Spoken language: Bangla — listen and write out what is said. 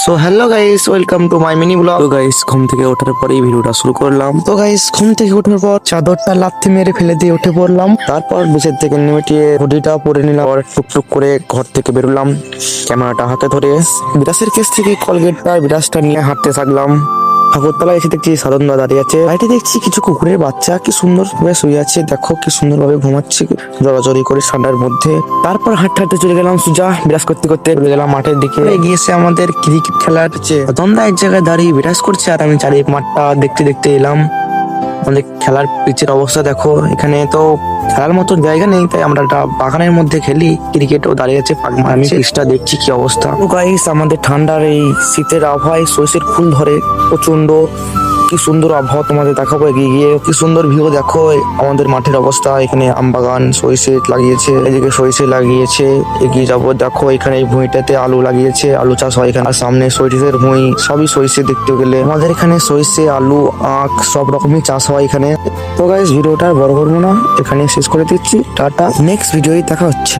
So hello guys, welcome to my mini blog. তো গাইস, ঘুম থেকে ওঠার পরেই ভিডিওটা শুরু করলাম। তো গাইস, ঘুম থেকে ওঠার পর চাদরটা লাথি মেরে ফেলে দিয়ে উঠে পড়লাম। তারপর বিছের থেকে নেমেটিয়ে হুডিটা পরে নিলাম। আর টুকটুক করে ঘর থেকে বেরোলাম, ক্যামেরাটা হাতে ধরে। বিরাসের কেস থেকে কলগেটটা বিরাসটা নিয়ে হাঁটতে থাকলাম। ঠাকুরতলায় এসে দেখছি সাধনদা দাঁড়িয়ে আছে। বাড়িতে দেখছি কিছু কুকুরের বাচ্চা কি সুন্দর ভাবে শুয়ে আছে, দেখো কি সুন্দর ভাবে ঘুমাচ্ছে জড়াজড়ি করে ঠান্ডার মধ্যে। তারপর হাঁটতে হাঁটতে চলে গেলাম সোজা বিরাজ করতে করতে চলে গেলাম মাঠের দিকে। গিয়েছে আমাদের ক্রিকেট খেলার সাধনদা এক জায়গায় দাঁড়িয়ে বিরাজ করছে আর আমি চারি মাঠটা দেখতে দেখতে এলাম। আমাদের খেলার পিচের অবস্থা দেখো, এখানে তো খেলার মতো জায়গা নেই, তাই আমরা একটা বাগানের মধ্যে খেলি ক্রিকেটও দাঁড়িয়ে আছে। আমি পিচটা দেখছি কি অবস্থা। তো গাইস, আমাদের ঠান্ডার এই শীতের আবহাওয়ায় সরষের ফুল ধরে প্রচন্ড। কি সুন্দর আবহাওয়া তোমাদের দেখাবো এগিয়ে গিয়ে। কি সুন্দর ভিউ দেখো আমাদের মাঠের অবস্থা। এখানে আম বাগান, সরিষে লাগিয়েছে, এদিকে সরিষে লাগিয়েছে। এগিয়ে যাবো, দেখো এখানে এই ভুঁইটাতে আলু লাগিয়েছে, আলু চাষ হয় এখানে। আর সামনে সরিষের ভুঁই, সবই সরিষে দেখতে গেলে। আমাদের এখানে সরিষে, আলু, আখ সব রকমই চাষ হয় এখানে। তো গাইস, ভিডিওটা আর বড় করবো না, এখানে শেষ করে দিচ্ছি। টাটা, নেক্সট ভিডিওয় দেখা হচ্ছে।